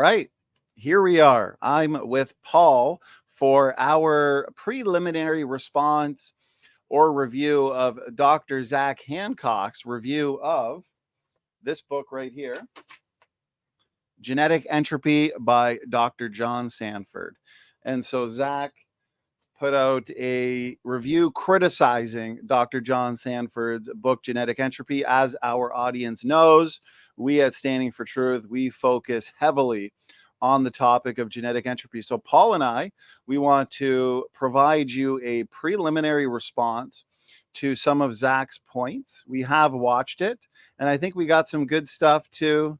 right, here we are. I'm with Paul for our preliminary response or review of Dr. Zach Hancock's review of this book right here, Genetic Entropy by Dr. John Sanford. And so Zach put out a review criticizing Dr. John Sanford's book, Genetic Entropy. As our audience knows, we at Standing for Truth, we focus heavily on the topic of genetic entropy. So Paul and I, we want to provide you a preliminary response to some of Zach's points. We have watched it, and I think we got some good stuff to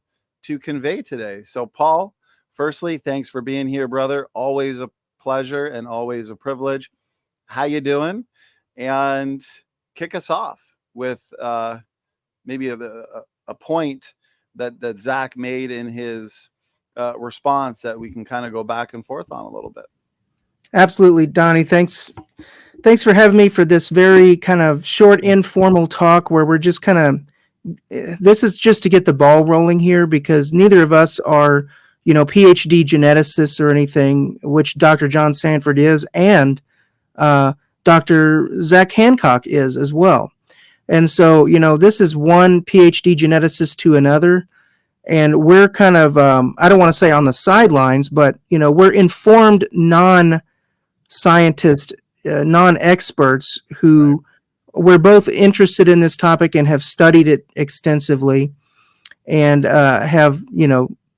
convey today. So Paul, firstly, thanks for being here, brother. Always a pleasure and always a privilege. How you doing? And kick us off with maybe a point that Zach made in his response that we can kind of go back and forth on a little bit. Absolutely, Donnie. Thanks for having me for this very kind of short, informal talk where we're just kind of, this is just to get the ball rolling here, because neither of us are, PhD geneticists or anything, which Dr. John Sanford is, and Dr. Zach Hancock is as well. And so, this is one PhD geneticist to another, and we're kind of, I don't want to say on the sidelines, but, we're informed non-scientists, non-experts who we're both interested in this topic and have studied it extensively and have,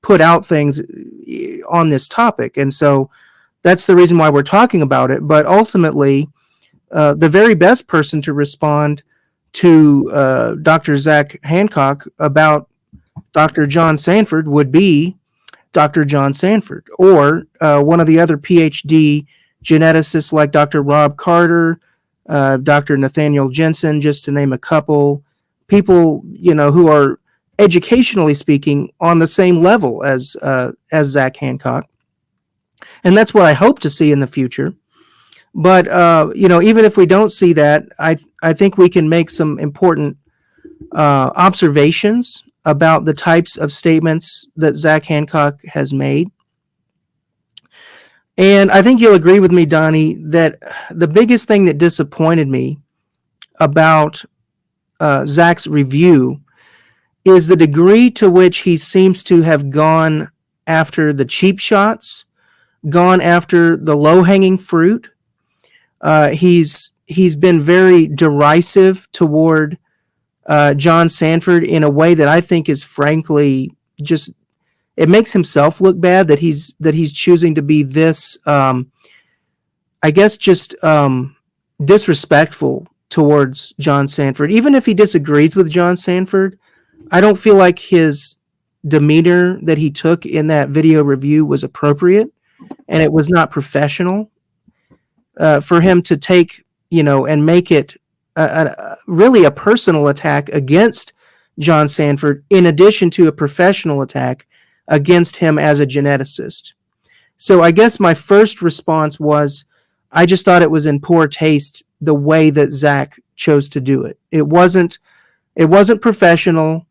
put out things on this topic. And so that's the reason why we're talking about it. But ultimately, the very best person to respond to Dr. Zach Hancock about Dr. John Sanford would be Dr. John Sanford, or one of the other PhD geneticists like Dr. Rob Carter, Dr. Nathaniel Jensen, just to name a couple, people, who are educationally speaking on the same level as Zach Hancock. And that's what I hope to see in the future. But, even if we don't see that, I think we can make some important observations about the types of statements that Zach Hancock has made. And I think you'll agree with me, Donnie, that the biggest thing that disappointed me about Zach's review is the degree to which he seems to have gone after the cheap shots, gone after the low-hanging fruit. He's been very derisive toward John Sanford in a way that I think is frankly just, it makes himself look bad that he's choosing to be this, I guess, just disrespectful towards John Sanford. Even if he disagrees with John Sanford, I don't feel like his demeanor that he took in that video review was appropriate, and it was not professional for him to take, and make it really a personal attack against John Sanford, in addition to a professional attack against him as a geneticist. So I guess my first response was, I just thought it was in poor taste the way that Zach chose to do it. It wasn't professional,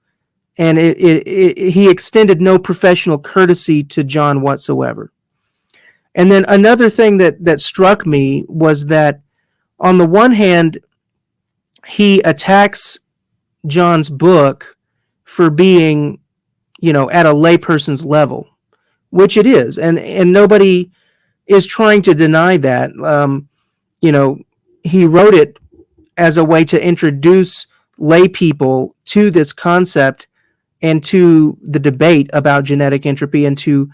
and he extended no professional courtesy to John whatsoever. And then another thing that struck me was that, on the one hand, he attacks John's book for being, at a layperson's level, which it is, and nobody is trying to deny that. He wrote it as a way to introduce lay people to this concept and to the debate about genetic entropy, and to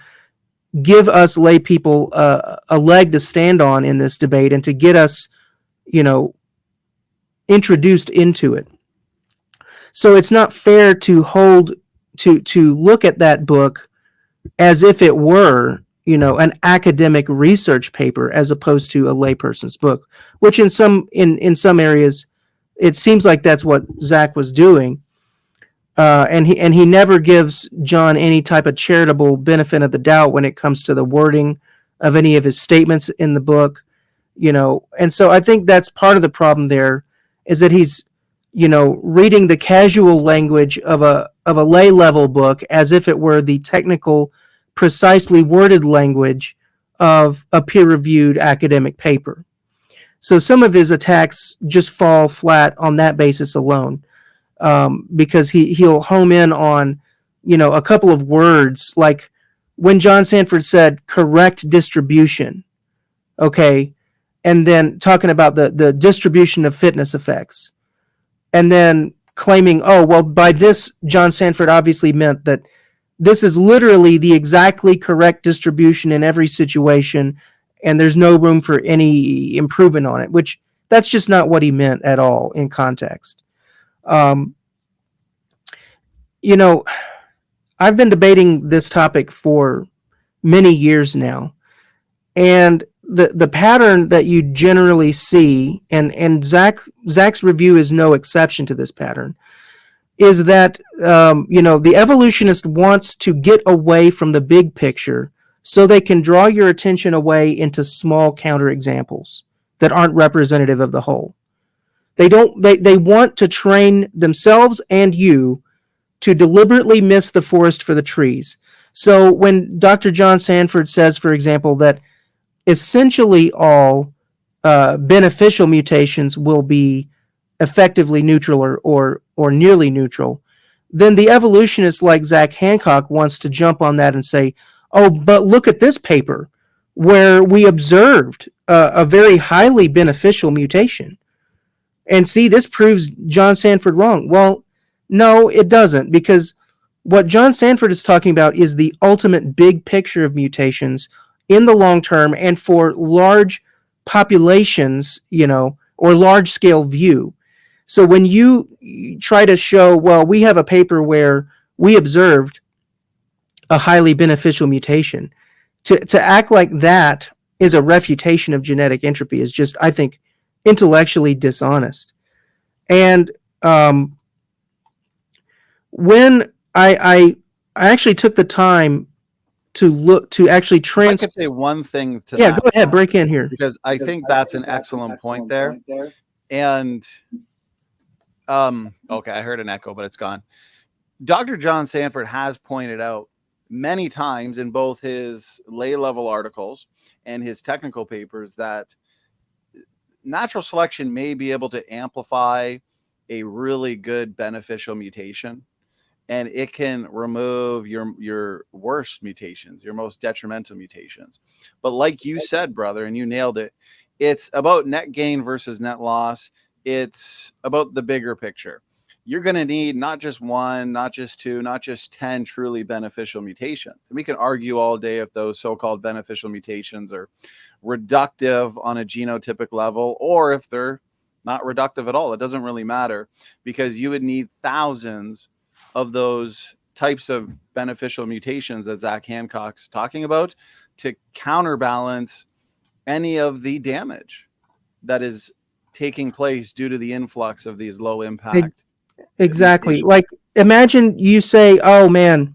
give us lay people a leg to stand on in this debate, and to get us, introduced into it. So it's not fair to look at that book as if it were, an academic research paper as opposed to a layperson's book, which in some areas it seems like that's what Zach was doing. And he never gives John any type of charitable benefit of the doubt when it comes to the wording of any of his statements in the book, And so I think that's part of the problem there, is that he's, reading the casual language of a lay level book as if it were the technical precisely worded language of a peer-reviewed academic paper. So some of his attacks just fall flat on that basis alone, because he'll home in on, a couple of words, like when John Sanford said correct distribution, okay, and then talking about the distribution of fitness effects, and then claiming, oh, well, by this, John Sanford obviously meant that this is literally the exactly correct distribution in every situation, and there's no room for any improvement on it, which that's just not what he meant at all in context. I've been debating this topic for many years now, and the pattern that you generally see, and Zach's review is no exception to this pattern, is that the evolutionist wants to get away from the big picture so they can draw your attention away into small counterexamples that aren't representative of the whole. They want to train themselves and you to deliberately miss the forest for the trees. So when Dr. John Sanford says, for example, that essentially all beneficial mutations will be effectively neutral or nearly neutral, then the evolutionist like Zach Hancock wants to jump on that and say, oh, but look at this paper where we observed a very highly beneficial mutation. And see, this proves John Sanford wrong. Well, no, it doesn't, because what John Sanford is talking about is the ultimate big picture of mutations in the long term and for large populations, or large scale view. So when you try to show, well, we have a paper where we observed a highly beneficial mutation, to act like that is a refutation of genetic entropy is just, I think, intellectually dishonest. And when I actually took the time to look to actually I could say one thing to yeah, that, go ahead, break in here. because I think that's an excellent point there. And okay, I heard an echo, but it's gone. Dr. John Sanford has pointed out many times in both his lay level articles and his technical papers that natural selection may be able to amplify a really good beneficial mutation, and it can remove your worst mutations, your most detrimental mutations. But like you said, brother, and you nailed it, it's about net gain versus net loss. It's about the bigger picture. You're going to need not just one, not just two, not just 10 truly beneficial mutations. And we can argue all day if those so-called beneficial mutations are reductive on a genotypic level or if they're not reductive at all. It doesn't really matter, because you would need thousands of those types of beneficial mutations that Zach Hancock's talking about to counterbalance any of the damage that is taking place due to the influx of these low impact. Exactly. Like, imagine you say, "Oh man,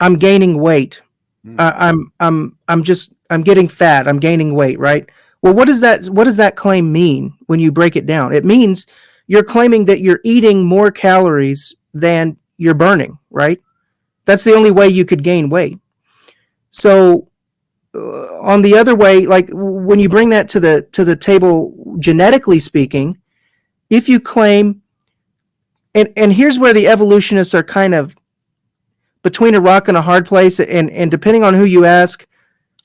I'm gaining weight. I'm getting fat. I'm gaining weight." Right? Well, what does that claim mean when you break it down? It means you're claiming that you're eating more calories than you're burning. Right? That's the only way you could gain weight. So, on the other way, like when you bring that to the table, genetically speaking, if you claim and here's where the evolutionists are kind of between a rock and a hard place, and depending on who you ask,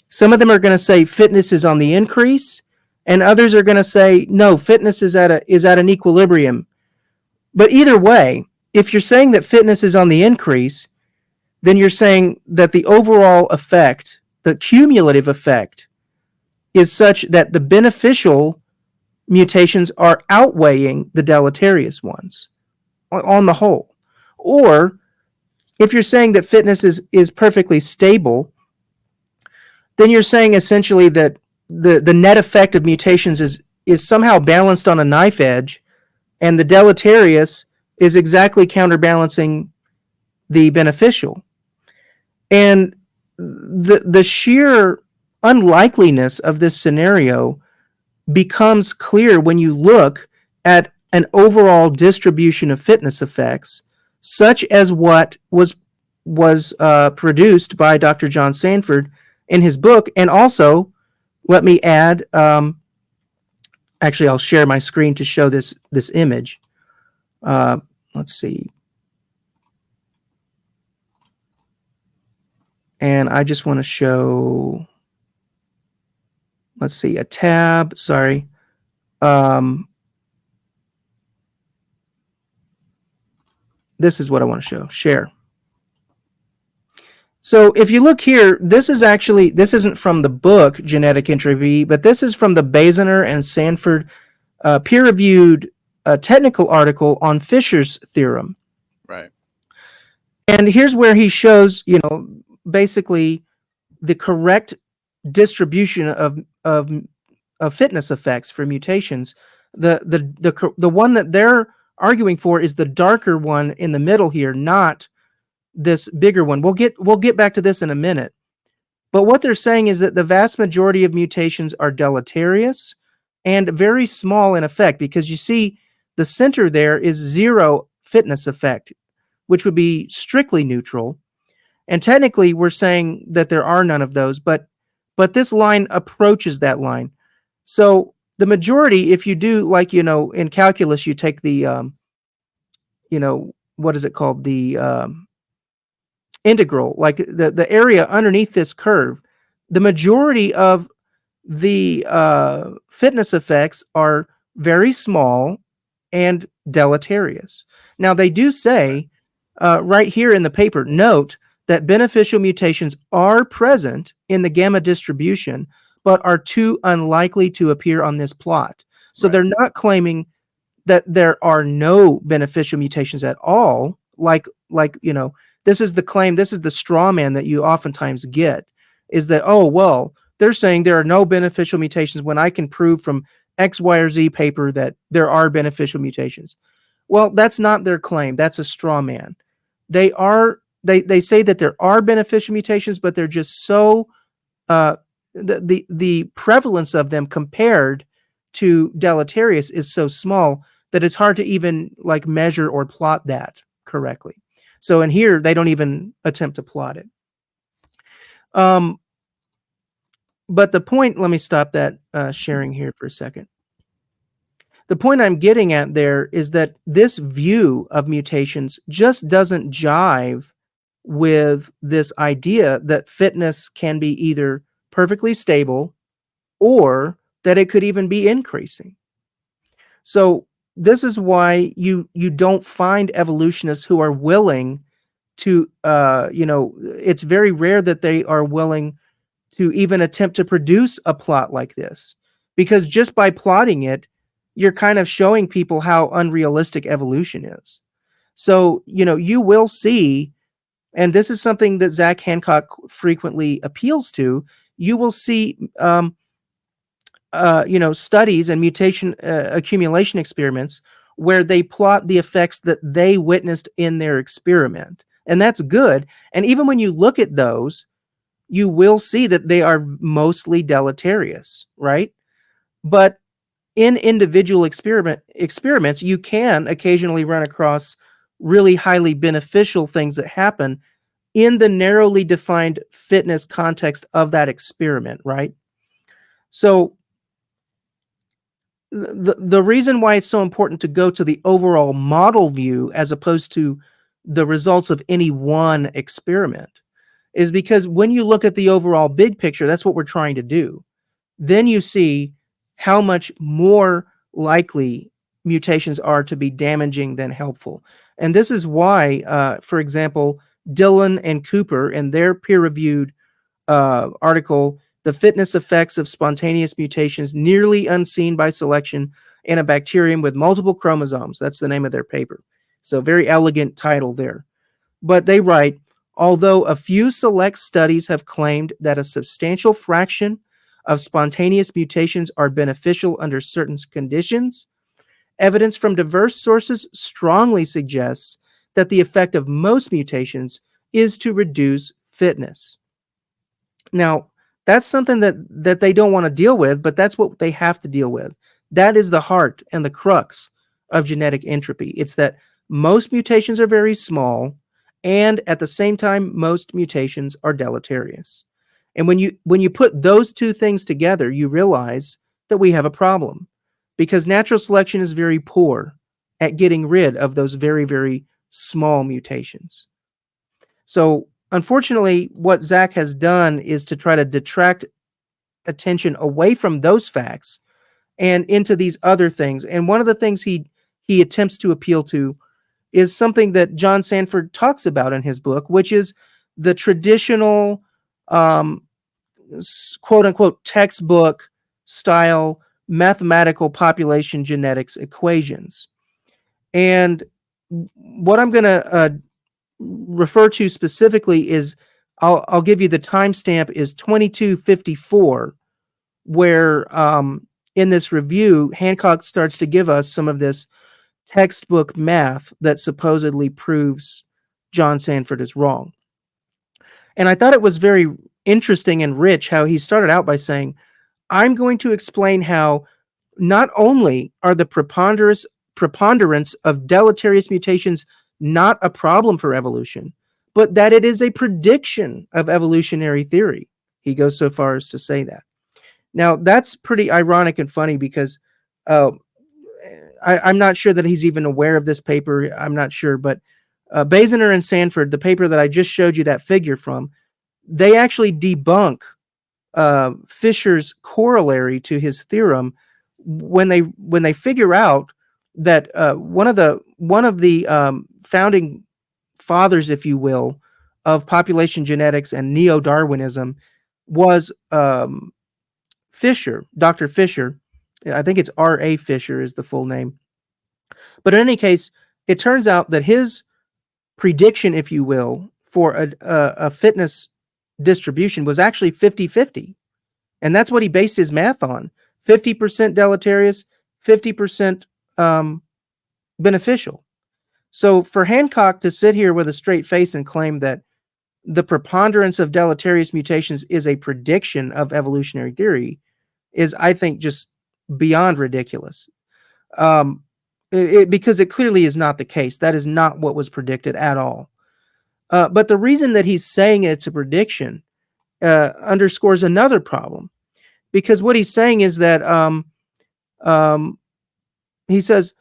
some of them are going to say fitness is on the increase, and others are going to say no, fitness is at an equilibrium. But either way, if you're saying that fitness is on the increase, then you're saying that the overall effect, the cumulative effect, is such that the beneficial mutations are outweighing the deleterious ones on the whole. Or if you're saying that fitness is perfectly stable, then you're saying essentially that the net effect of mutations is somehow balanced on a knife edge, and the deleterious is exactly counterbalancing the beneficial. And the sheer unlikeliness of this scenario becomes clear when you look at an overall distribution of fitness effects, such as what was was produced by Dr. John Sanford in his book. And also, let me add, actually, I'll share my screen to show this image. Let's see. And I just want to show, let's see, a tab. Sorry. This is what I want to show. Share. So if you look here, this isn't from the book Genetic Entropy, but this is from the Baziner and Sanford peer-reviewed technical article on Fisher's theorem. Right. And here's where he shows, basically the correct distribution of fitness effects for mutations. The one that they're arguing for is the darker one in the middle here, not this bigger one. We'll get back to this in a minute. But what they're saying is that the vast majority of mutations are deleterious and very small in effect, because you see the center there is 0 fitness effect, which would be strictly neutral. And technically we're saying that there are none of those, but this line approaches that line. So the majority, if you do, like, in calculus, you take the, what is it called? The integral, like the area underneath this curve, the majority of the fitness effects are very small and deleterious. Now, they do say right here in the paper, note that beneficial mutations are present in the gamma distribution, but are too unlikely to appear on this plot. So they're not claiming that there are no beneficial mutations at all. This is the claim, this is the straw man that you oftentimes get, is that, oh, well, they're saying there are no beneficial mutations when I can prove from X, Y, or Z paper that there are beneficial mutations. Well, that's not their claim. That's a straw man. They say that there are beneficial mutations, but they're just so the prevalence of them compared to deleterious is so small that it's hard to even measure or plot that correctly. So in here, they don't even attempt to plot it. But the point, let me stop that sharing here for a second. The point I'm getting at there is that this view of mutations just doesn't jive with this idea that fitness can be either perfectly stable or that it could even be increasing. So this is why you don't find evolutionists who are willing to, it's very rare that they are willing to even attempt to produce a plot like this, because just by plotting it, you're kind of showing people how unrealistic evolution is. So, you will see, and this is something that Zach Hancock frequently appeals to, you will see, studies and mutation accumulation experiments where they plot the effects that they witnessed in their experiment. And that's good. And even when you look at those, you will see that they are mostly deleterious, right? But in individual experiments, you can occasionally run across really highly beneficial things that happen in the narrowly defined fitness context of that experiment, right? So the reason why it's so important to go to the overall model view as opposed to the results of any one experiment is because when you look at the overall big picture, that's what we're trying to do. Then you see how much more likely mutations are to be damaging than helpful. And this is why, for example, Dillon and Cooper in their peer-reviewed article, The Fitness Effects of Spontaneous Mutations Nearly Unseen by Selection in a Bacterium with Multiple Chromosomes. That's the name of their paper. So very elegant title there. But they write, although a few select studies have claimed that a substantial fraction of spontaneous mutations are beneficial under certain conditions, evidence from diverse sources strongly suggests that the effect of most mutations is to reduce fitness. Now, that's something that they don't want to deal with, but that's what they have to deal with. That is the heart and the crux of genetic entropy. It's that most mutations are very small and at the same time, most mutations are deleterious. And when you put those two things together, you realize that we have a problem, because natural selection is very poor at getting rid of those very, very small mutations. So unfortunately, what Zach has done is to try to detract attention away from those facts and into these other things. And one of the things he attempts to appeal to is something that John Sanford talks about in his book, which is the traditional um, quote unquote textbook style mathematical population genetics equations. And what I'm going to refer to specifically is I'll give you the timestamp is 2254, where in this review, Hancock starts to give us some of this textbook math that supposedly proves John Sanford is wrong. And I thought it was very interesting and rich how he started out by saying, I'm going to explain how not only are the preponderance of deleterious mutations not a problem for evolution, but that it is a prediction of evolutionary theory. He goes so far as to say that. Now, that's pretty ironic and funny because I'm not sure that he's even aware of this paper. I'm not sure, but Baziner and Sanford, the paper that I just showed you that figure from, they actually debunk Fisher's corollary to his theorem when they figure out that one of the founding fathers, if you will, of population genetics and neo-Darwinism was Fisher, Dr. Fisher. I think it's R.A. Fisher is the full name. But in any case, it turns out that his prediction, if you will, for a fitness distribution was actually 50-50. And that's what he based his math on. 50% deleterious, 50% beneficial. So for Hancock to sit here with a straight face and claim that the preponderance of deleterious mutations is a prediction of evolutionary theory is, I think, just beyond ridiculous. Because it clearly is not the case. That is not what was predicted at all. But the reason that he's saying it's a prediction underscores another problem. Because what he's saying is that he says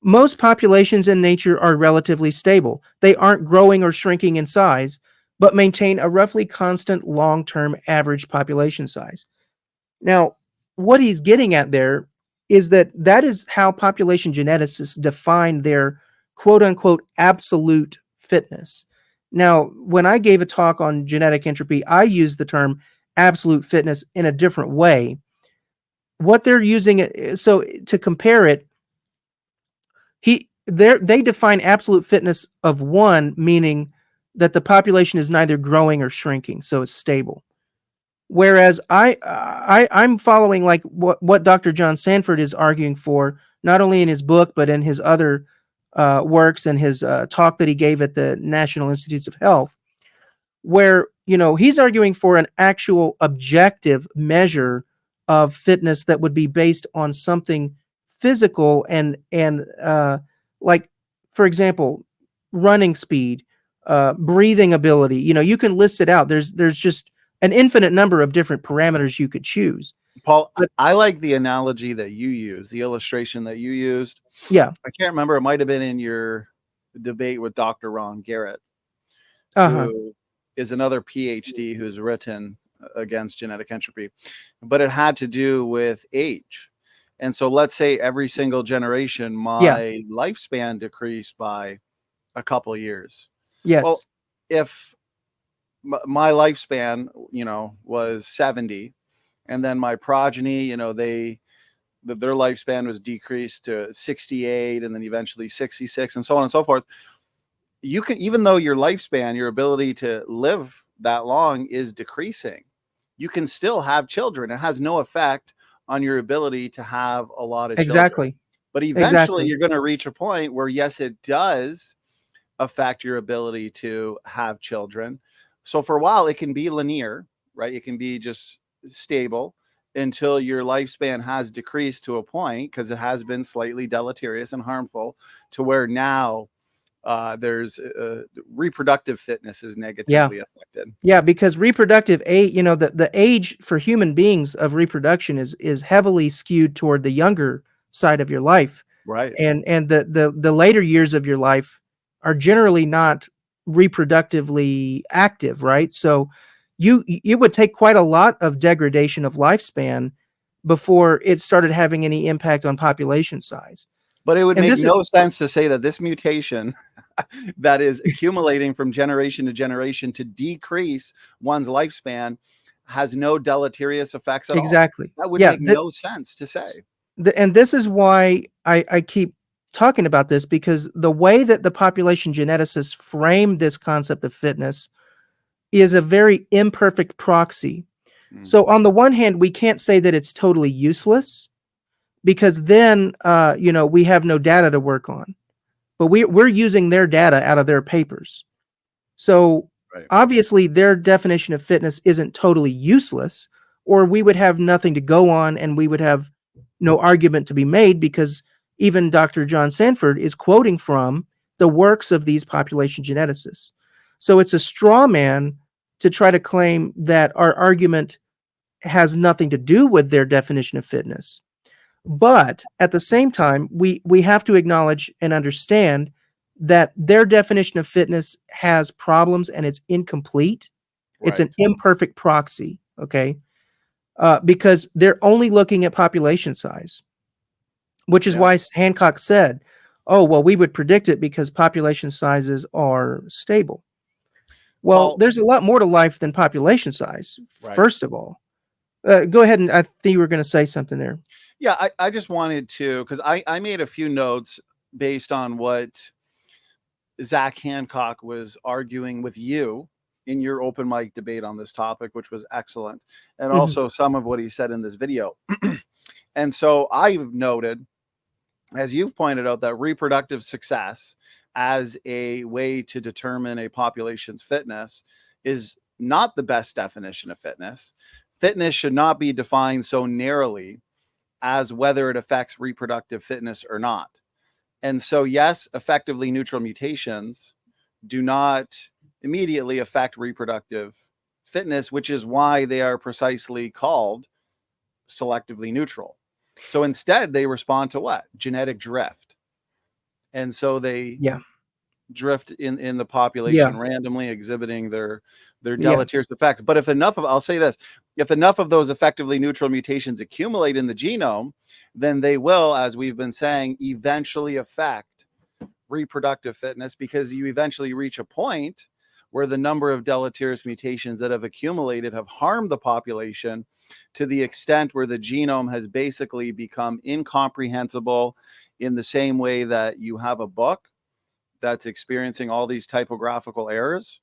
most populations in nature are relatively stable. They aren't growing or shrinking in size, but maintain a roughly constant long-term average population size. Now, what he's getting at there is that is how population geneticists define their quote-unquote absolute fitness. Now, when I gave a talk on genetic entropy, I used the term absolute fitness in a different way. What they're using, so to compare it, they define absolute fitness of 1, meaning that the population is neither growing or shrinking, so it's stable. Whereas I'm following like what Dr. John Sanford is arguing for, not only in his book but in his other works and his talk that he gave at the National Institutes of Health, where he's arguing for an actual objective measure of fitness that would be based on something physical and like, for example, running speed, breathing ability. You can list it out. There's just an infinite number of different parameters you could choose. Paul, I like the analogy that you use, the illustration that you used. Yeah. I can't remember. It might have been in your debate with Dr. Ron Garrett, who is another PhD who's written against genetic entropy, but it had to do with age. And so let's say every single generation, my lifespan decreased by a couple of years. Yes. Well, if my lifespan, was 70, and then my progeny, their lifespan was decreased to 68, and then eventually 66, and so on and so forth. You can, even though your lifespan, your ability to live that long is decreasing, you can still have children. It has no effect on your ability to have a lot of children. But eventually you're going to reach a point where, yes, it does affect your ability to have children. So for a while, it can be linear, right? It can be just stable until your lifespan has decreased to a point, because it has been slightly deleterious and harmful, to where now there's reproductive fitness is Yeah. negatively affected. Yeah, because reproductive age, the age for human beings of reproduction is heavily skewed toward the younger side of your life. Right. And the later years of your life are generally not reproductively active, right? So it would take quite a lot of degradation of lifespan before it started having any impact on population size. But it would And make this is no sense to say that this mutation that is accumulating from generation to generation to decrease one's lifespan has no deleterious effects at all. exactly. That would Yeah, make no sense to say. and this is why I keep talking about this, because the way that the population geneticists frame this concept of fitness is a very imperfect proxy. Mm. So on the one hand, we can't say that it's totally useless, because then we have no data to work on. But we're using their data out of their papers. So Right. obviously their definition of fitness isn't totally useless, or we would have nothing to go on and we would have no argument to be made, because even Dr. John Sanford is quoting from the works of these population geneticists. So it's a straw man to try to claim that our argument has nothing to do with their definition of fitness. But at the same time, we have to acknowledge and understand that their definition of fitness has problems and it's incomplete. It's an Right. imperfect proxy, okay? Because they're only looking at population size, which is Yeah. why Hancock said, oh, well, we would predict it because population sizes are stable. Well, there's a lot more to life than population size, Right. first of all. Go ahead, and I think you were going to say something there. Yeah, I just wanted to, because I made a few notes based on what Zach Hancock was arguing with you in your open mic debate on this topic, which was excellent, and also some of what he said in this video. And so I've noted, as you've pointed out, that reproductive success as a way to determine a population's fitness is not the best definition of fitness. Fitness should not be defined so narrowly as whether it affects reproductive fitness or not. And so, yes, effectively neutral mutations do not immediately affect reproductive fitness, which is why they are precisely called selectively neutral. So instead, they respond to what? Genetic drift. And so they drift in the population randomly, exhibiting their deleterious effects. But if enough of, I'll say this, if enough of those effectively neutral mutations accumulate in the genome, then they will, as we've been saying, eventually affect reproductive fitness, because you eventually reach a point where the number of deleterious mutations that have accumulated have harmed the population to the extent where the genome has basically become incomprehensible, in the same way that you have a book that's experiencing all these typographical errors.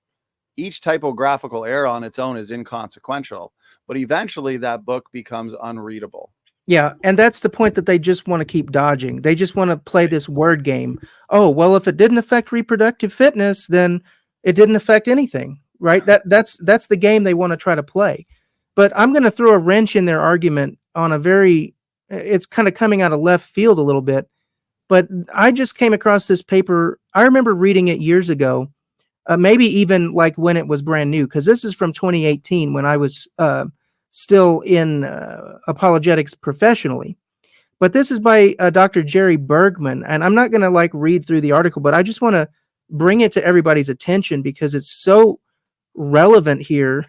Each typographical error on its own is inconsequential, but eventually that book becomes unreadable. Yeah, and that's the point that they just want to keep dodging. They just want to play this word game. Oh, well, if it didn't affect reproductive fitness, then it didn't affect anything, right? That's the game they want to try to play. But I'm going to throw a wrench in their argument on a very, it's kind of coming out of left field a little bit. But I just came across this paper. I remember reading it years ago, maybe even like when it was brand new, because this is from 2018 when I was still in apologetics professionally. But this is by Dr. Jerry Bergman, and I'm not going to like read through the article, but I just want to bring it to everybody's attention because it's so relevant here.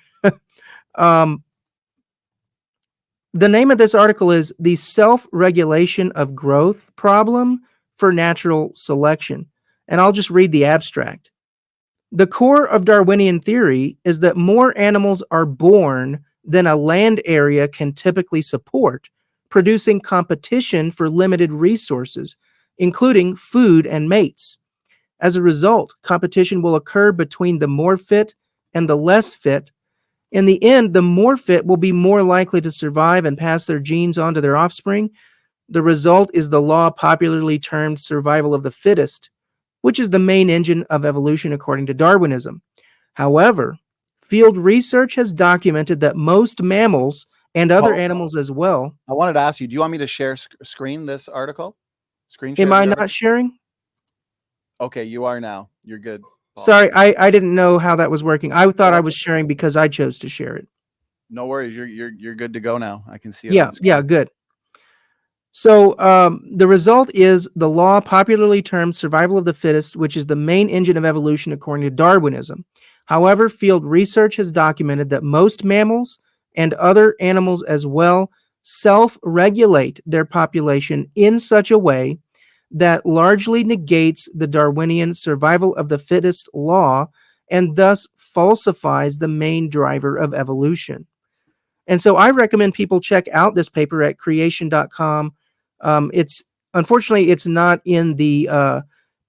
The name of this article is The Self-Regulation of Growth Problem for Natural Selection. And I'll just read the abstract. The core of Darwinian theory is that more animals are born than a land area can typically support, producing competition for limited resources, including food and mates. As a result, competition will occur between the more fit and the less fit. In the end, the more fit will be more likely to survive and pass their genes on to their offspring. The result is the law popularly termed survival of the fittest, which is the main engine of evolution according to Darwinism. However, field research has documented that most mammals and other animals as well. I wanted to ask you, do you want me to share screen this article? Screen share Am the I article? not sharing? Okay, you are now. You're good, Paul. Sorry, I didn't know how that was working. I thought I That's was sharing because I chose to share it. no worries. You're good to go now. I can see it Yeah, on yeah, screen. good. So the result is the law popularly termed survival of the fittest, which is the main engine of evolution according to Darwinism. However, field research has documented that most mammals and other animals as well self-regulate their population in such a way that largely negates the Darwinian survival of the fittest law and thus falsifies the main driver of evolution. And so I recommend people check out this paper at creation.com. It's unfortunately it's not in the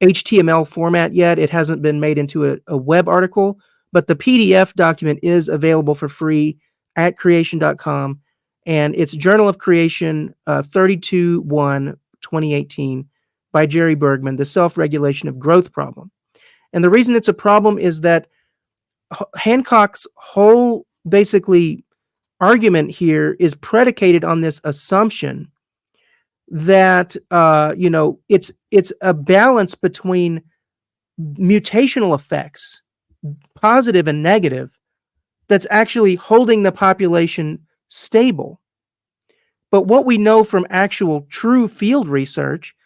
HTML format yet. It hasn't been made into a web article, but the PDF document is available for free at creation.com. And it's Journal of Creation 32/1/2018 by Jerry Bergman, The Self-Regulation of Growth Problem. And the reason it's a problem is that Hancock's whole basically argument here is predicated on this assumption that it's a balance between mutational effects, positive and negative, that's actually holding the population stable. But what we know from actual true field research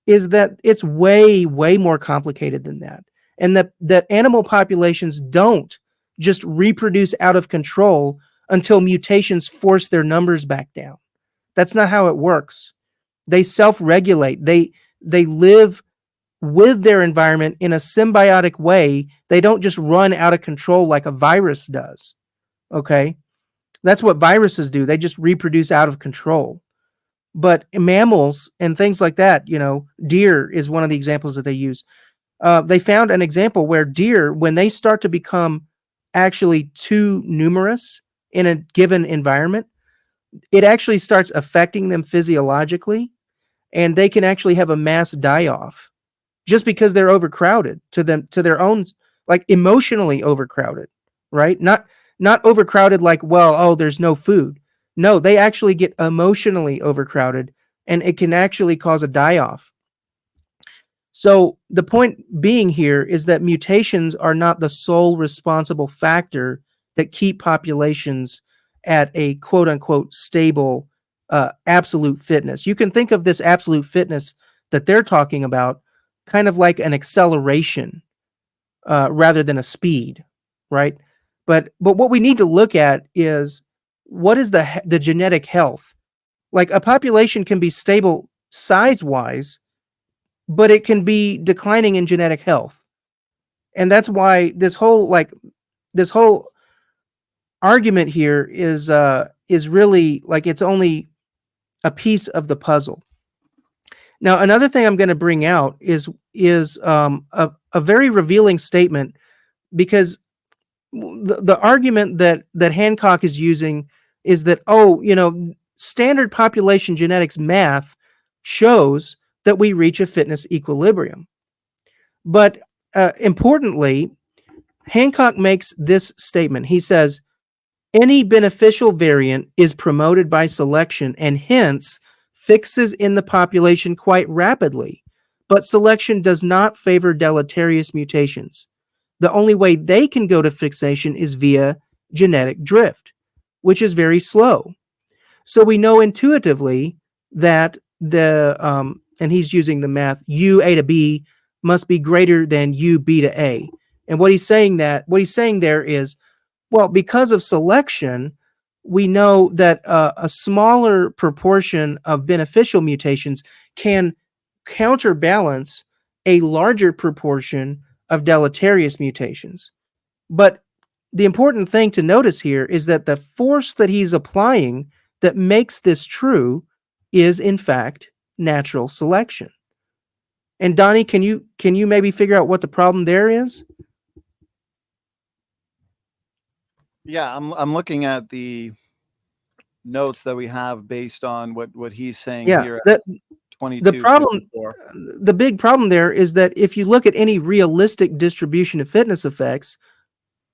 is that it's way, way more complicated than that. And that animal populations don't just reproduce out of control until mutations force their numbers back down. That's not how it works. They self-regulate. They live with their environment in a symbiotic way. They don't just run out of control like a virus does. Okay? That's what viruses do. They just reproduce out of control. But mammals and things like that, deer is one of the examples that they use. They found an example where deer, when they start to become actually too numerous in a given environment, it actually starts affecting them physiologically, and they can actually have a mass die-off just because they're overcrowded to their own, like emotionally overcrowded, right? Not overcrowded like, well, oh, there's no food. No, they actually get emotionally overcrowded, and it can actually cause a die-off. So the point being here is that mutations are not the sole responsible factor that keep populations at a quote-unquote stable absolute fitness. You can think of this absolute fitness that they're talking about kind of like an acceleration rather than a speed, right? But what we need to look at is what is the genetic health? Like a population can be stable size-wise, but it can be declining in genetic health. And that's why this whole argument here is really like it's only a piece of the puzzle. Now, another thing I'm going to bring out is a very revealing statement, because the argument that Hancock is using is that, standard population genetics math shows that we reach a fitness equilibrium. But importantly, Hancock makes this statement. He says, any beneficial variant is promoted by selection and hence fixes in the population quite rapidly, but selection does not favor deleterious mutations. The only way they can go to fixation is via genetic drift, which is very slow. So we know intuitively that and he's using the math, U A to B must be greater than U B to A. And what he's saying there is, well, because of selection, we know that a smaller proportion of beneficial mutations can counterbalance a larger proportion of deleterious mutations. But the important thing to notice here is that the force that he's applying that makes this true is, in fact, natural selection. And Donnie, can you maybe figure out what the problem there is? Yeah, I'm looking at the notes that we have based on what he's saying here at The 2254. the big problem there is that if you look at any realistic distribution of fitness effects,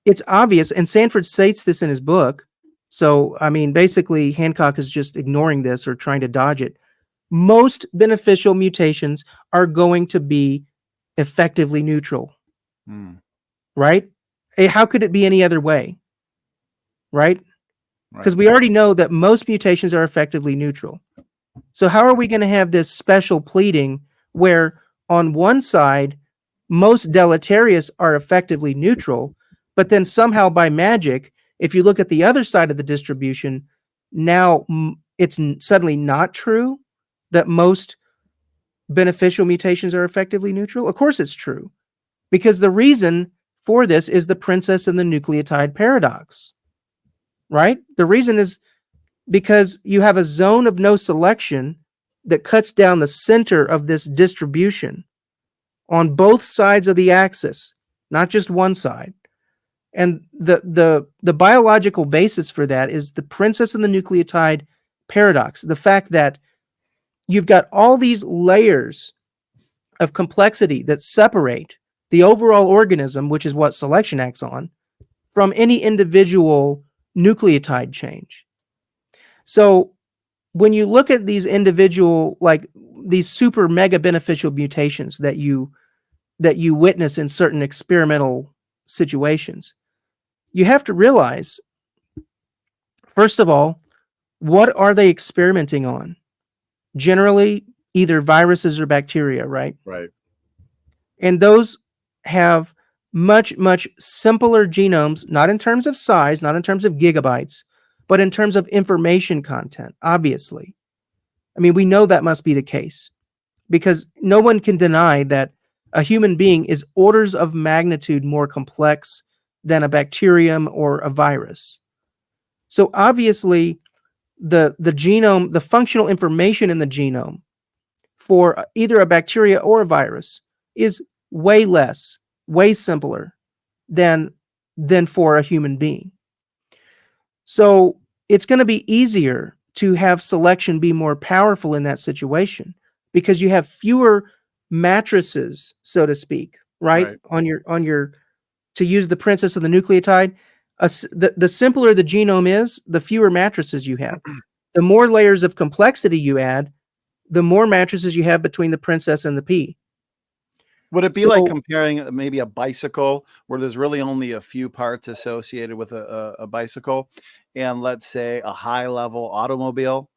it's obvious, and Sanford states this in his book. So, I mean, basically, Hancock is just ignoring this or trying to dodge it. Most beneficial mutations are going to be effectively neutral, Hmm. right? How could it be any other way, right? Because Right. we already know that most mutations are effectively neutral. So how are we going to have this special pleading where on one side, most deleterious are effectively neutral, but then somehow by magic, if you look at the other side of the distribution, now it's suddenly not true that most beneficial mutations are effectively neutral? Of course it's true, because the reason for this is the princess and the nucleotide paradox, right? The reason is because you have a zone of no selection that cuts down the center of this distribution on both sides of the axis, not just one side. And the biological basis for that is the princess and the nucleotide paradox, the fact that you've got all these layers of complexity that separate the overall organism, which is what selection acts on, from any individual nucleotide change. So when you look at these individual, like these super mega beneficial mutations that you witness in certain experimental situations, you have to realize, first of all, what are they experimenting on? Generally, either viruses or bacteria, right? Right. And those have much, much simpler genomes, not in terms of size, not in terms of gigabytes, but in terms of information content, obviously. I mean, we know that must be the case because no one can deny that a human being is orders of magnitude more complex than a bacterium or a virus. So obviously, the genome, the functional information in the genome for either a bacteria or a virus is way less, way simpler than for a human being. So it's going to be easier to have selection be more powerful in that situation because you have fewer matrices, so to speak, right? Right. On your to use the princess of the nucleotide, the simpler the genome is, the fewer matrices you have. The more layers of complexity you add, the more matrices you have between the princess and the pea. Would it be like So comparing maybe a bicycle where there's really only a few parts associated with a bicycle, and let's say a high level automobile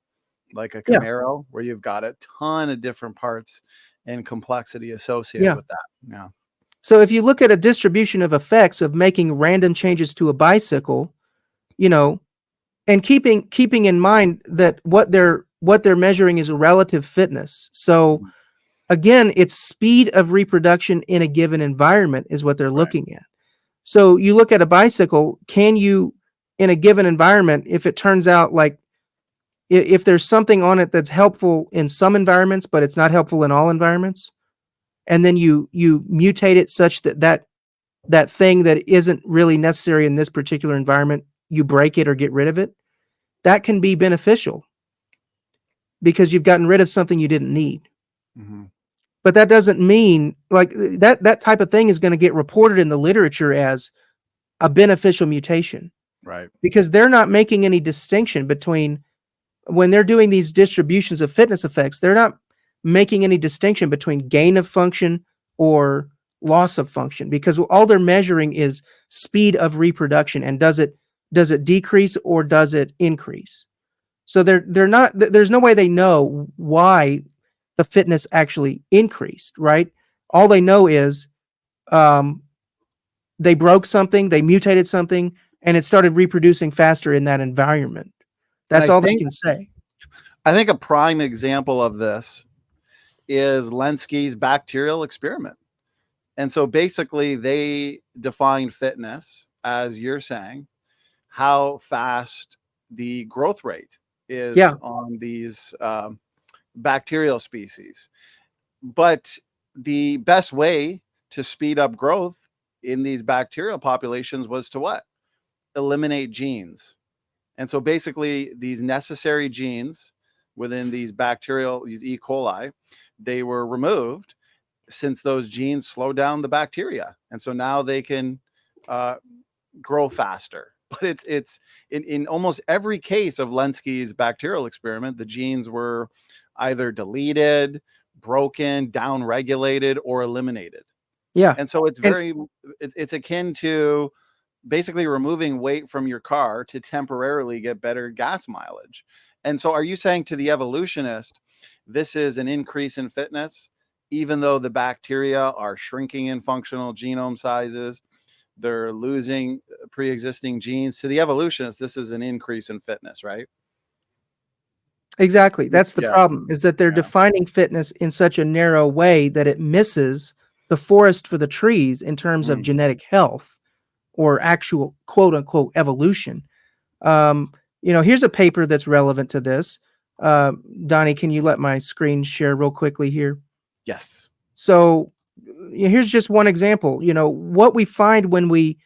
like a yeah, Camaro where you've got a ton of different parts and complexity associated yeah. with that? Yeah. So if you look at a distribution of effects of making random changes to a bicycle, you know, and keeping in mind that what they're measuring is a relative fitness. So Mhm. again, it's speed of reproduction in a given environment is what they're Right. looking at. So you look at a bicycle, can you, in a given environment, if it turns out like if there's something on it that's helpful in some environments, but it's not helpful in all environments, and then you mutate it such that that thing that isn't really necessary in this particular environment, you break it or get rid of it, that can be beneficial because you've gotten rid of something you didn't need. Hmm. But that doesn't mean like that type of thing is going to get reported in the literature as a beneficial mutation Right. because they're not making any distinction between when they're doing these distributions of fitness effects, they're not making any distinction between gain of function or loss of function because all they're measuring is speed of reproduction and does it decrease or does it increase. So they're not there's no way they know why the fitness actually increased, right? All they know is um, they broke something, they mutated something, and it started reproducing faster in that environment. And That's all they can say. I think a prime example of this is Lensky's bacterial experiment. And so basically they define fitness as you're saying how fast the growth rate is Yeah, on these bacterial species. But the best way to speed up growth in these bacterial populations was to what? Eliminate genes. And so basically, these necessary genes within these bacterial, these E. coli, they were removed since those genes slow down the bacteria. And so now they can uh, grow faster. But it's in almost every case of Lensky's bacterial experiment, the genes were either deleted, broken, down regulated, or eliminated. Yeah. And so And it's akin to basically removing weight from your car to temporarily get better gas mileage. And so are you saying to the evolutionist, this is an increase in fitness, even though the bacteria are shrinking in functional genome sizes, they're losing pre-existing genes? To the evolutionist, this is an increase in fitness, right? exactly. That's the Yeah. problem, is that they're Yeah. defining fitness in such a narrow way that it misses the forest for the trees in terms of Mm. genetic health or actual quote unquote evolution. Um, here's a paper that's relevant to this. Donnie, can you let my screen share real quickly here? Yes. So here's just one example. What we find when we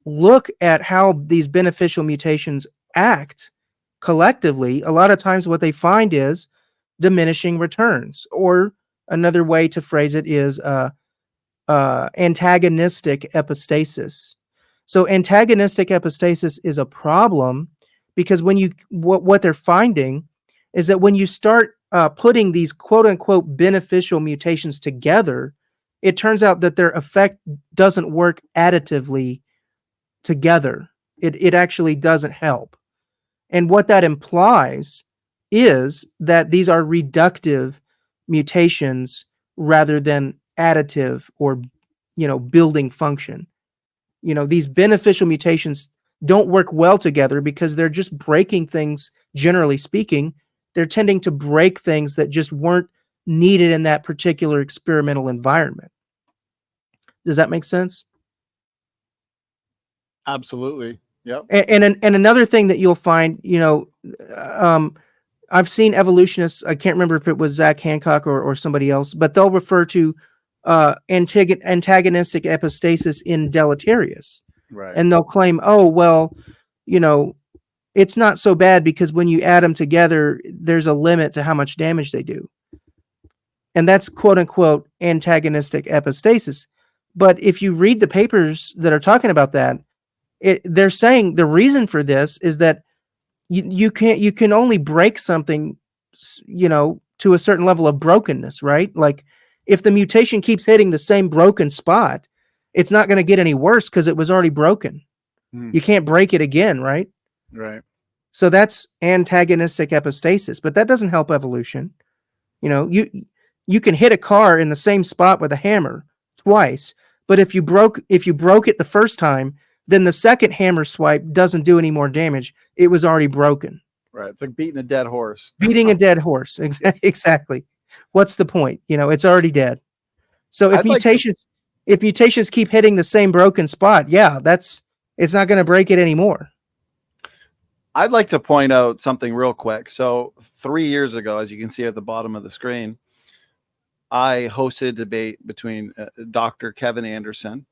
look at how these beneficial mutations act collectively, a lot of times what they find is diminishing returns, or another way to phrase it is antagonistic epistasis. So antagonistic epistasis is a problem because what they're finding is that when you start putting these quote unquote beneficial mutations together, it turns out that their effect doesn't work additively together. It actually doesn't help. And what that implies is that these are reductive mutations rather than additive or building function. These beneficial mutations don't work well together because they're just breaking things, generally speaking. They're tending to break things that just weren't needed in that particular experimental environment. Does that make sense? Absolutely. Yep. And another thing that you'll find, I've seen evolutionists, I can't remember if it was Zach Hancock or somebody else, but they'll refer to antagonistic epistasis in deleterious. Right. And they'll claim, oh, well, it's not so bad because when you add them together, there's a limit to how much damage they do. And that's quote unquote antagonistic epistasis. But if you read the papers that are talking about that, they're saying the reason for this is that you can only break something, to a certain level of brokenness, right? Like if the mutation keeps hitting the same broken spot, it's not going to get any worse because it was already broken. You can't break it again, right? Right. So that's antagonistic epistasis, but that doesn't help evolution. You can hit a car in the same spot with a hammer twice, but if you broke it the first time, then the second hammer swipe doesn't do any more damage. It was already broken. Right. It's like beating a dead horse. Beating a dead horse. Exactly. What's the point? It's already dead. So if mutations keep hitting the same broken spot, it's not going to break it anymore. I'd like to point out something real quick. So 3 years ago, as you can see at the bottom of the screen, I hosted a debate between Dr. Kevin Anderson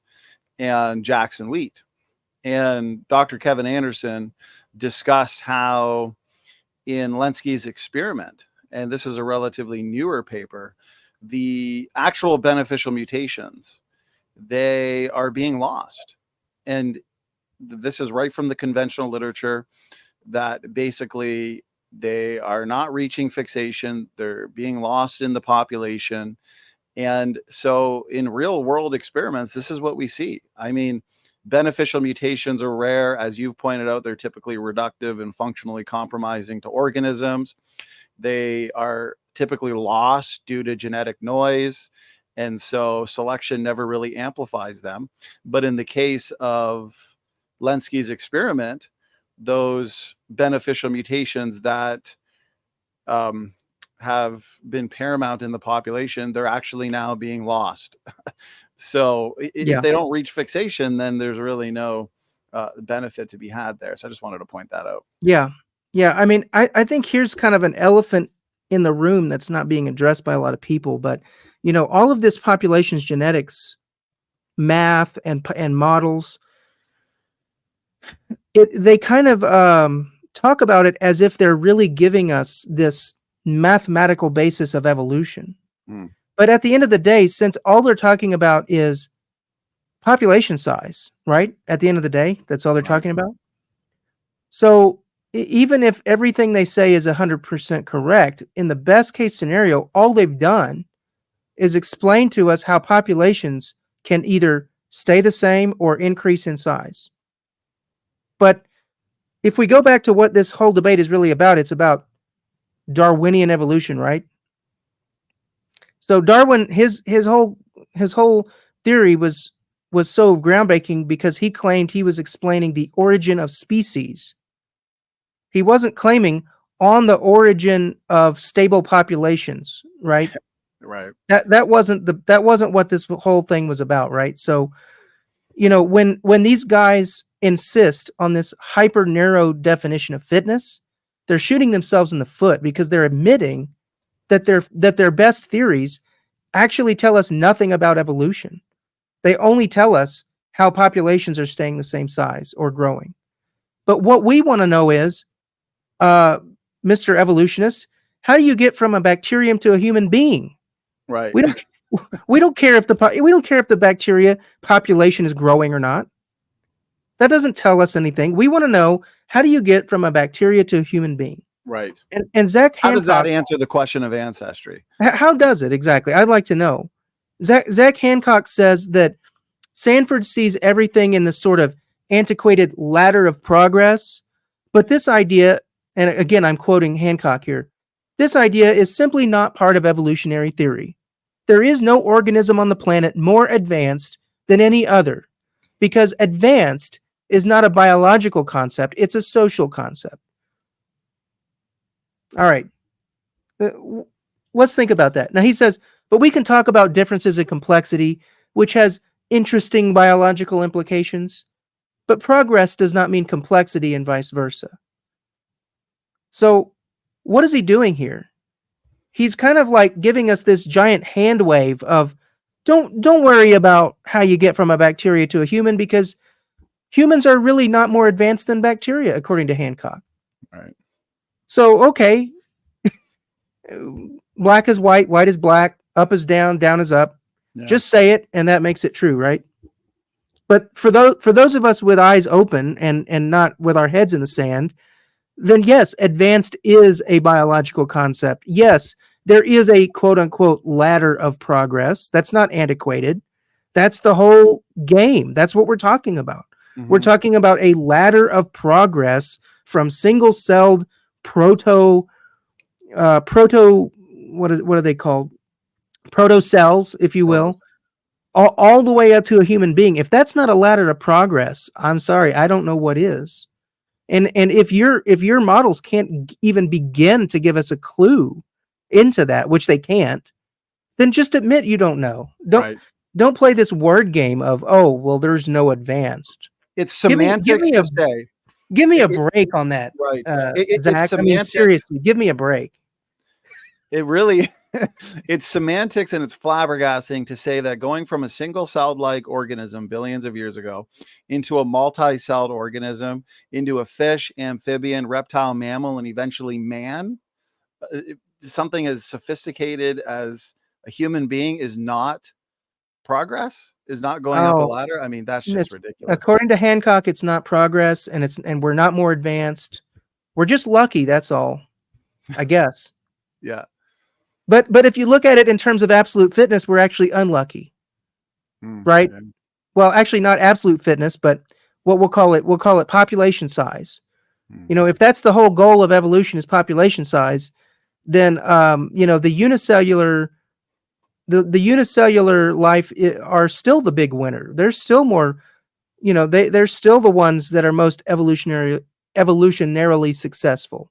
and Jackson Wheat. And Dr. Kevin Anderson discussed how in Lensky's experiment, and this is a relatively newer paper, the actual beneficial mutations, they are being lost. And this is right from the conventional literature, that basically they are not reaching fixation. They're being lost in the population. And so in real world experiments, this is what we see. I mean, beneficial mutations are rare. As you've pointed out, they're typically reductive and functionally compromising to organisms. They are typically lost due to genetic noise. And so selection never really amplifies them. But in the case of Lensky's experiment, those beneficial mutations that have been paramount in the population, they're actually now being lost. So if they don't reach fixation, then there's really no benefit to be had there. So I just wanted to point that out. Yeah. I mean, I think here's kind of an elephant in the room that's not being addressed by a lot of people. But, all of this population's genetics, math, and models, they kind of talk about it as if they're really giving us this mathematical basis of evolution. But at the end of the day, since all they're talking about is population size, right? At the end of the day, that's all they're talking about. So even if everything they say is 100% correct, in the best case scenario, all they've done is explain to us how populations can either stay the same or increase in size. But if we go back to what this whole debate is really about, it's about Darwinian evolution, right? So Darwin, his whole theory was so groundbreaking because he claimed he was explaining the origin of species. He wasn't claiming on the origin of stable populations, right? Right. That wasn't what this whole thing was about, right? So, when these guys insist on this hyper narrow definition of fitness, they're shooting themselves in the foot because they're admitting that their best theories actually tell us nothing about evolution. They only tell us how populations are staying the same size or growing. But what we want to know is, Mr. Evolutionist, how do you get from a bacterium to a human being? Right. We don't care if the bacteria population is growing or not. That doesn't tell us anything. We want to know, how do you get from a bacteria to a human being? Right. And Zach How Hancock, does that answer the question of ancestry? how does it exactly? I'd like to know. Zach Hancock says that Sanford sees everything in this sort of antiquated ladder of progress, but this idea, and again, I'm quoting Hancock here, this idea is simply not part of evolutionary theory. There is no organism on the planet more advanced than any other, because advanced is not a biological concept, it's a social concept. All right. Let's think about that. Now he says, but we can talk about differences in complexity, which has interesting biological implications, but progress does not mean complexity and vice versa. So what is he doing here? He's kind of like giving us this giant hand wave of, don't worry about how you get from a bacteria to a human, because humans are really not more advanced than bacteria, according to Hancock. Right. So, okay, black is white, white is black, up is down, down is up. Yeah. Just say it, and that makes it true, right? But for those of us with eyes open and not with our heads in the sand, then yes, advanced is a biological concept. Yes, there is a quote-unquote ladder of progress. That's not antiquated. That's the whole game. That's what we're talking about. Mm-hmm. We're talking about a ladder of progress from single-celled proto what are they called? Proto-cells, if you will, all the way up to a human being. If that's not a ladder of progress, I'm sorry, I don't know what is. And if your models can't even begin to give us a clue into that, which they can't, then just admit you don't know. Don't play this word game of, oh, well, there's no advanced. It's semantics to say. Give me a break on that, right? Zach. I mean, seriously, give me a break. It really, it's semantics, and it's flabbergasting to say that going from a single-celled-like organism billions of years ago into a multi-celled organism, into a fish, amphibian, reptile, mammal, and eventually man, something as sophisticated as a human being is not progress, is not going up a ladder. I mean, that's just ridiculous. According to Hancock, it's not progress, and we're not more advanced. We're just lucky, that's all, I guess. Yeah. But if you look at it in terms of absolute fitness, we're actually unlucky, right? Yeah. Well, actually not absolute fitness, but what we'll call it population size. If that's the whole goal of evolution is population size, then the unicellular life are still the big winner. They're still more, they're still the ones that are most evolutionarily successful.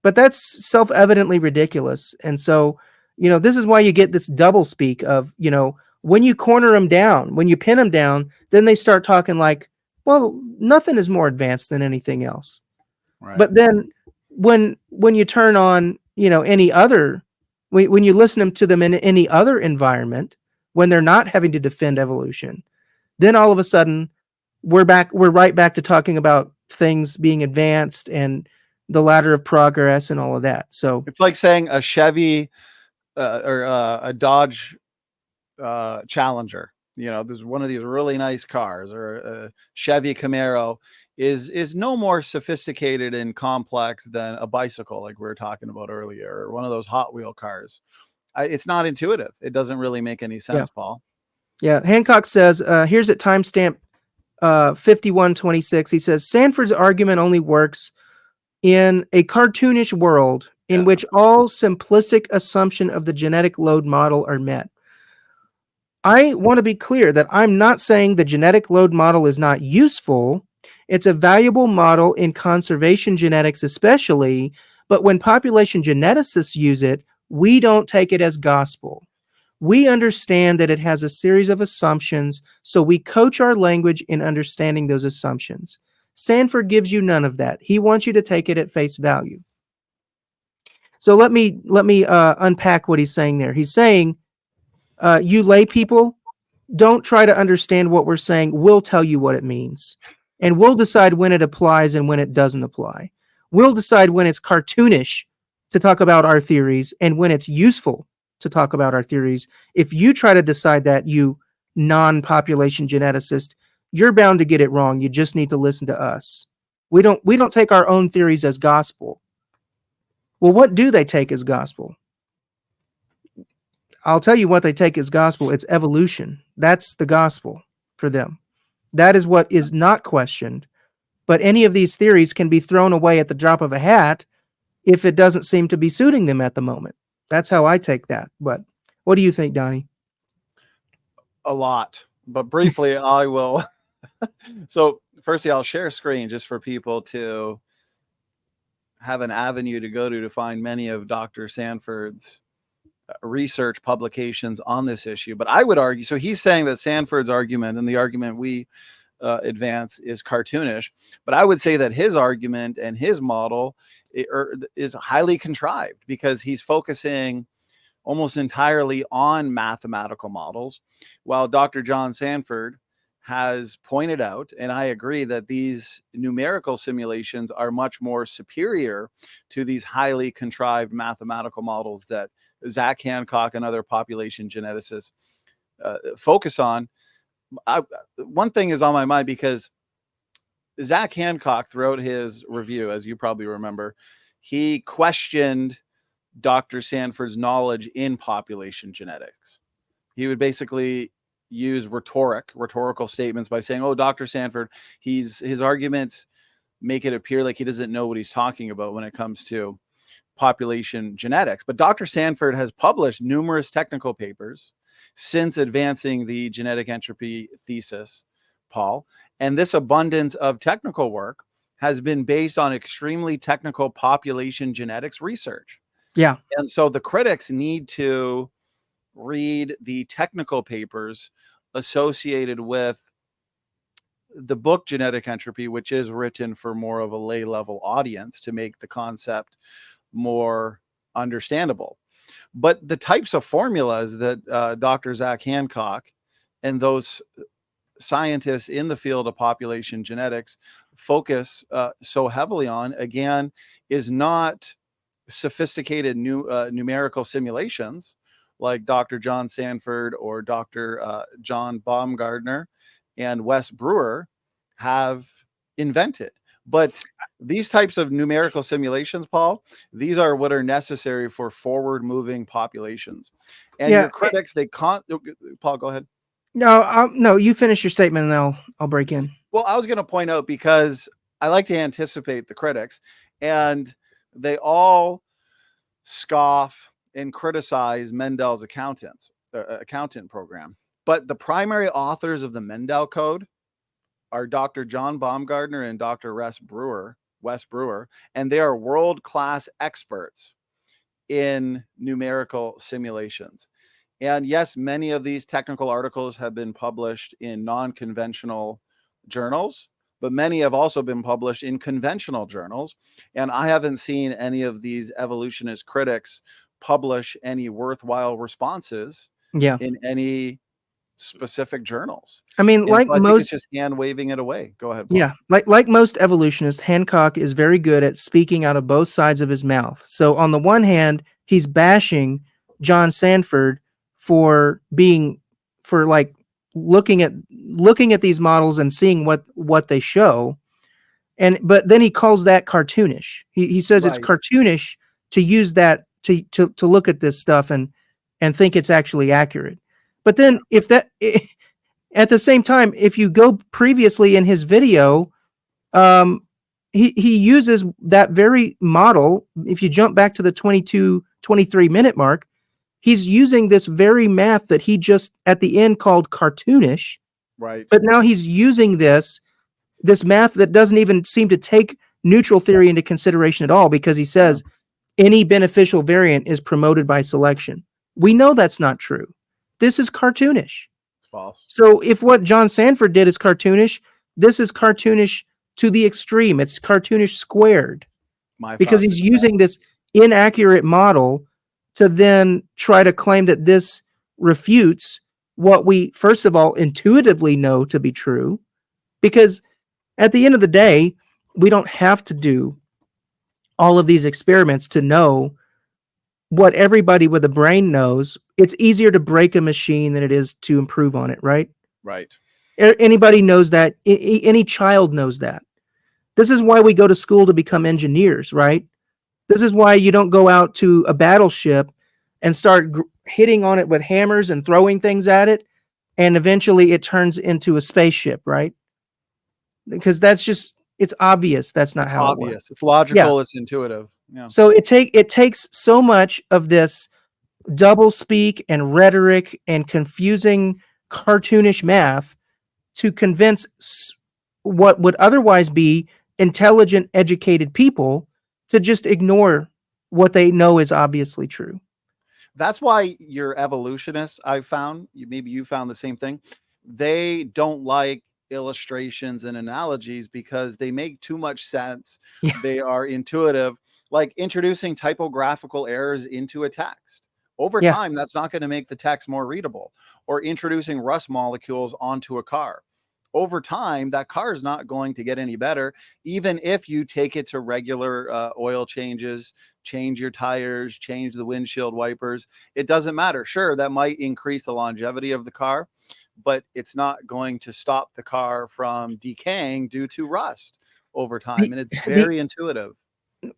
But that's self-evidently ridiculous. And so, this is why you get this double speak of, when you corner them down, when you pin them down, then they start talking like, well, nothing is more advanced than anything else. Right. But then when you turn on, any other, when you listen to them in any other environment, when they're not having to defend evolution, then all of a sudden we're right back to talking about things being advanced and the ladder of progress and all of that. So it's like saying a Chevy or a Dodge Challenger, there's one of these really nice cars, or a Chevy Camaro is no more sophisticated and complex than a bicycle, like we were talking about earlier, or one of those Hot Wheel cars. It's not intuitive. It doesn't really make any sense, Paul. Yeah, Hancock says, here's at timestamp 5126. He says, Sanford's argument only works in a cartoonish world in Yeah. which all simplistic assumption of the genetic load model are met. I want to be clear that I'm not saying the genetic load model is not useful. It's a valuable model in conservation genetics, especially, but when population geneticists use it, we don't take it as gospel. We understand that it has a series of assumptions, so we coach our language in understanding those assumptions. Sanford gives you none of that. He wants you to take it at face value. So let me unpack what he's saying there. He's saying, you lay people, don't try to understand what we're saying. We'll tell you what it means. And we'll decide when it applies and when it doesn't apply. We'll decide when it's cartoonish to talk about our theories and when it's useful to talk about our theories. If you try to decide that, you non-population geneticist, you're bound to get it wrong. You just need to listen to us. We don't take our own theories as gospel. Well, what do they take as gospel? I'll tell you what they take as gospel. It's evolution. That's the gospel for them. That is what is not questioned. But any of these theories can be thrown away at the drop of a hat if it doesn't seem to be suiting them at the moment. That's how I take that. But what do you think, Donnie? A lot, but briefly, I will. So, firstly, I'll share screen just for people to have an avenue to go to find many of Dr. Sanford's research publications on this issue. But I would argue, so he's saying that Sanford's argument and the argument we advance is cartoonish, but I would say that his argument and his model is highly contrived because he's focusing almost entirely on mathematical models, while Dr. John Sanford has pointed out, and I agree, that these numerical simulations are much more superior to these highly contrived mathematical models that Zach Hancock and other population geneticists focus on. One thing is on my mind because Zach Hancock, throughout his review, as you probably remember, he questioned Dr. Sanford's knowledge in population genetics. He would basically use rhetorical statements by saying, oh, Dr. Sanford, his arguments make it appear like he doesn't know what he's talking about when it comes to population genetics. But Dr. Sanford has published numerous technical papers since advancing the genetic entropy thesis, Paul. And this abundance of technical work has been based on extremely technical population genetics research. Yeah. And so the critics need to read the technical papers associated with the book Genetic Entropy, which is written for more of a lay level audience to make the concept more understandable. But the types of formulas that Dr. Zach Hancock and those scientists in the field of population genetics focus so heavily on, again, is not sophisticated numerical simulations like Dr. John Sanford or Dr. John Baumgartner and Wes Brewer have invented. But these types of numerical simulations, Paul, these are what are necessary for forward-moving populations. And your critics, they can't. Paul, go ahead. No, you finish your statement, and I'll break in. Well, I was going to point out, because I like to anticipate the critics, and they all scoff and criticize Mendel's accountant program. But the primary authors of the Mendel Code are Dr. John Baumgartner and Dr. Wes Brewer, and they are world-class experts in numerical simulations. And yes, many of these technical articles have been published in non-conventional journals, but many have also been published in conventional journals. And I haven't seen any of these evolutionist critics publish any worthwhile responses in any specific journals. I mean, I think it's just hand waving it away. Go ahead, Paul. Yeah, like most evolutionists, Hancock is very good at speaking out of both sides of his mouth. So on the one hand, he's bashing John Sanford for looking at these models and seeing what they show, but then he calls that cartoonish. He says It's cartoonish to use that to look at this stuff and think it's actually accurate. But then at the same time, if you go previously in his video, he uses that very model. If you jump back to the 23 minute mark, he's using this very math that he just at the end called cartoonish. Right. But now he's using this math that doesn't even seem to take neutral theory into consideration at all, because he says any beneficial variant is promoted by selection. We know that's not true. This is cartoonish. It's false. So if what John Sanford did is cartoonish, this is cartoonish to the extreme. It's cartoonish squared. Because he's using this inaccurate model to then try to claim that this refutes what we, first of all, intuitively know to be true. Because at the end of the day, we don't have to do all of these experiments to know what everybody with a brain knows. It's easier to break a machine than it is to improve on it, right? Right. Anybody knows that. Any child knows that. This is why we go to school to become engineers, right? This is why you don't go out to a battleship and start hitting on it with hammers and throwing things at it, and eventually it turns into a spaceship, right? Because that's just, it's obvious that's not how it works. It's logical, it's intuitive. Yeah. So it takes so much of this double speak and rhetoric and confusing cartoonish math to convince what would otherwise be intelligent, educated people to just ignore what they know is obviously true. That's why your evolutionists, I've found, maybe you found the same thing, they don't like illustrations and analogies because they make too much sense. Yeah. They are intuitive, like introducing typographical errors into a text. Over time, that's not going to make the text more readable. Or introducing rust molecules onto a car. Over time, that car is not going to get any better, even if you take it to regular oil changes, change your tires, change the windshield wipers. It doesn't matter. Sure, that might increase the longevity of the car, but it's not going to stop the car from decaying due to rust over time. And it's very intuitive.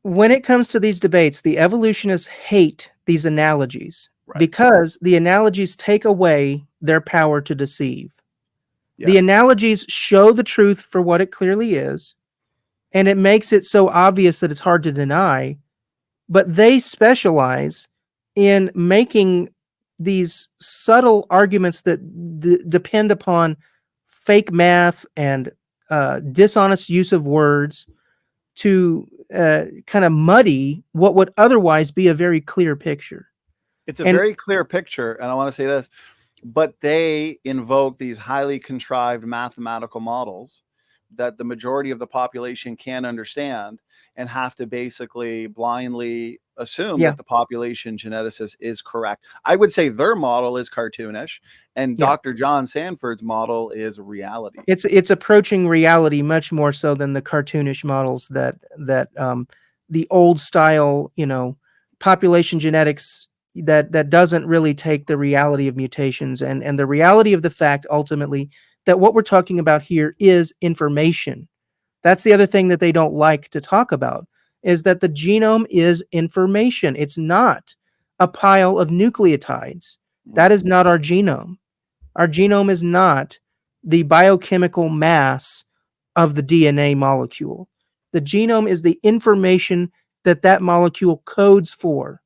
When it comes to these debates, the evolutionists hate these analogies because the analogies take away their power to deceive. Yes. The analogies show the truth for what it clearly is, and it makes it so obvious that it's hard to deny, but they specialize in making these subtle arguments that depend upon fake math and dishonest use of words to kind of muddy what would otherwise be a very clear picture. It's a very clear picture, and I want to say this, but they invoke these highly contrived mathematical models that the majority of the population can't understand and have to basically blindly assume that the population geneticist is correct. I would say their model is cartoonish, and Dr. John Sanford's model is reality. It's approaching reality much more so than the cartoonish models that the old style, population genetics that doesn't really take the reality of mutations and the reality of the fact ultimately that what we're talking about here is information. That's the other thing that they don't like to talk about, is that the genome is information. It's not a pile of nucleotides. That is not our genome. Our genome is not the biochemical mass of the DNA molecule. The genome is the information that molecule codes for.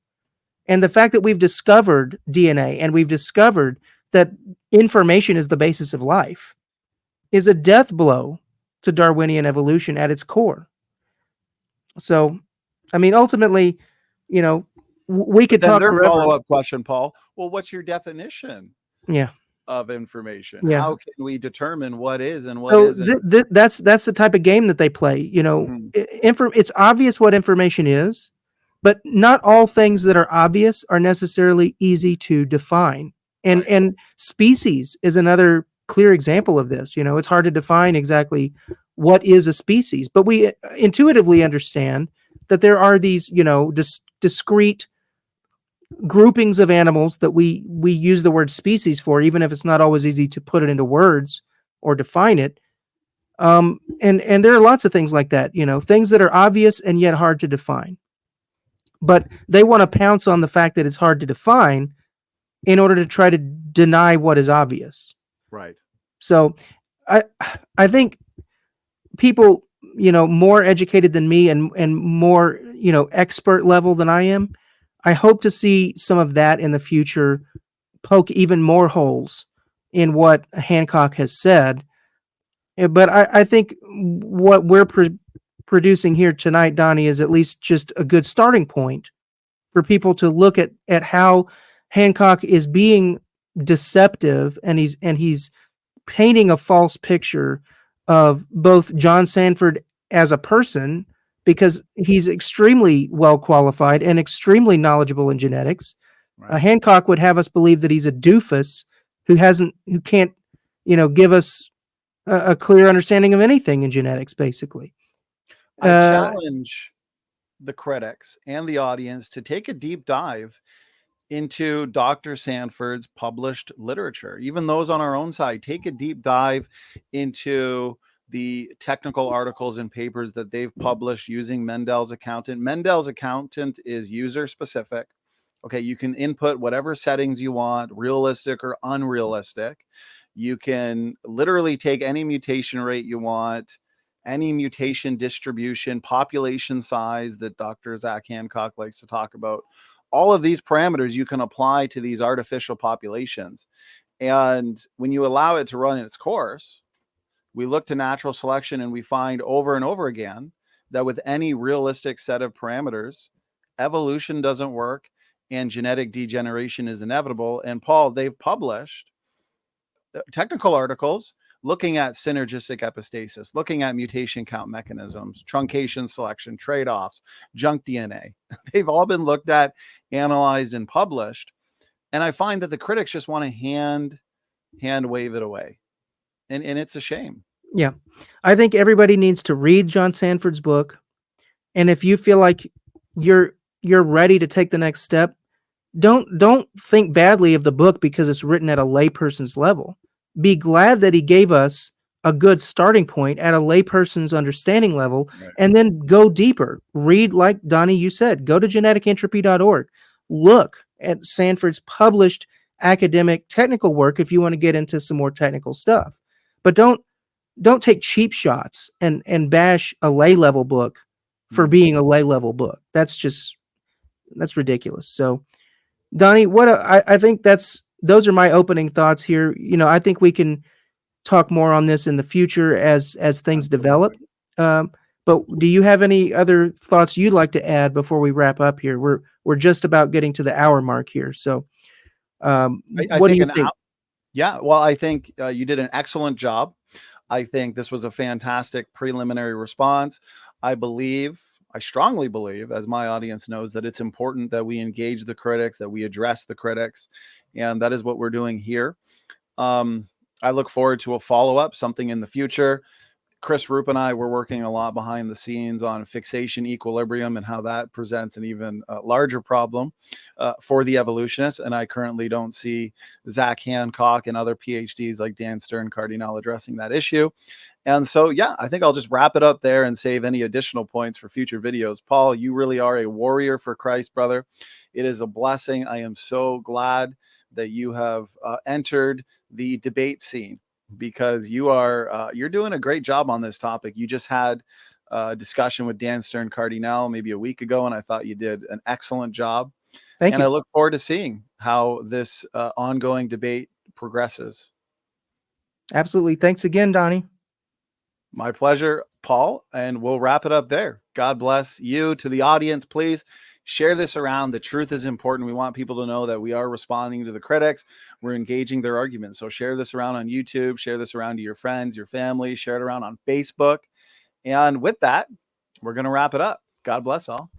And the fact that we've discovered DNA and we've discovered that information is the basis of life is a death blow to Darwinian evolution at its core. So, I mean, ultimately, we could talk forever. Follow-up question, Paul. Well, what's your definition of information? Yeah. How can we determine what is and what isn't? That's the type of game that they play. It's obvious what information is, but not all things that are obvious are necessarily easy to define. And species is another clear example of this. It's hard to define exactly what is a species, but we intuitively understand that there are these, discrete groupings of animals that we use the word species for, even if it's not always easy to put it into words or define it. And there are lots of things like that, things that are obvious and yet hard to define. But they want to pounce on the fact that it's hard to define in order to try to deny what is obvious. Right. So I I think people, more educated than me and more, expert level than I am, I hope to see some of that in the future poke even more holes in what Hancock has said. But I think what we're producing here tonight, Donnie, is at least just a good starting point for people to look at how Hancock is being deceptive, and he's painting a false picture of both John Sanford as a person, because he's extremely well qualified and extremely knowledgeable in genetics. Right. Hancock would have us believe that he's a doofus who can't, give us a clear understanding of anything in genetics, basically. I challenge the critics and the audience to take a deep dive into Dr. Sanford's published literature. Even those on our own side, take a deep dive into the technical articles and papers that they've published using Mendel's accountant. Mendel's accountant is user specific. Okay, you can input whatever settings you want, realistic or unrealistic. You can literally take any mutation rate you want, any mutation distribution, population size that Dr. Zach Hancock likes to talk about. All of these parameters you can apply to these artificial populations. And when you allow it to run its course, we look to natural selection and we find over and over again that with any realistic set of parameters, evolution doesn't work and genetic degeneration is inevitable. And Paul, they've published technical articles looking at synergistic epistasis, looking at mutation count mechanisms, truncation selection, trade-offs, junk DNA. They've all been looked at, analyzed, and published. And I find that the critics just want to hand wave it away. And it's a shame. Yeah. I think everybody needs to read John Sanford's book. And if you feel like you're ready to take the next step, don't think badly of the book because it's written at a layperson's level. Be glad that he gave us a good starting point at a layperson's understanding level, Right. and then go deeper. Read, like Donnie, you said, go to geneticentropy.org. Look at Sanford's published academic technical work if you want to get into some more technical stuff. But don't take cheap shots and bash a lay level book for being a lay level book. That's ridiculous. So, Donnie, I think those are my opening thoughts here. I think we can talk more on this in the future as things develop. But do you have any other thoughts you'd like to add before we wrap up here? We're just about getting to the hour mark here. So, what do you think? Yeah, well, I think you did an excellent job. I think this was a fantastic preliminary response. I strongly believe, as my audience knows, that it's important that we engage the critics, that we address the critics, and that is what we're doing here. I look forward to a follow-up, something in the future. Chris Roop and I were working a lot behind the scenes on fixation equilibrium and how that presents an even larger problem for the evolutionists. And I currently don't see Zach Hancock and other PhDs like Dan Stern-Cardinal addressing that issue. And so, yeah, I think I'll just wrap it up there and save any additional points for future videos. Paul, you really are a warrior for Christ, brother. It is a blessing. I am so glad that you have entered the debate scene, because you're doing a great job on this topic. You just had a discussion with Dan Stern-Cardinal maybe a week ago, and I thought you did an excellent job. Thank you. I look forward to seeing how this ongoing debate progresses. Absolutely. Thanks again, Donnie. My pleasure, Paul, and we'll wrap it up there. God bless you. To the audience, please share this around. The truth is important. We want people to know that we are responding to the critics. We're engaging their arguments. So share this around on YouTube, share this around to your friends, your family, share it around on Facebook. And with that, we're going to wrap it up. God bless all.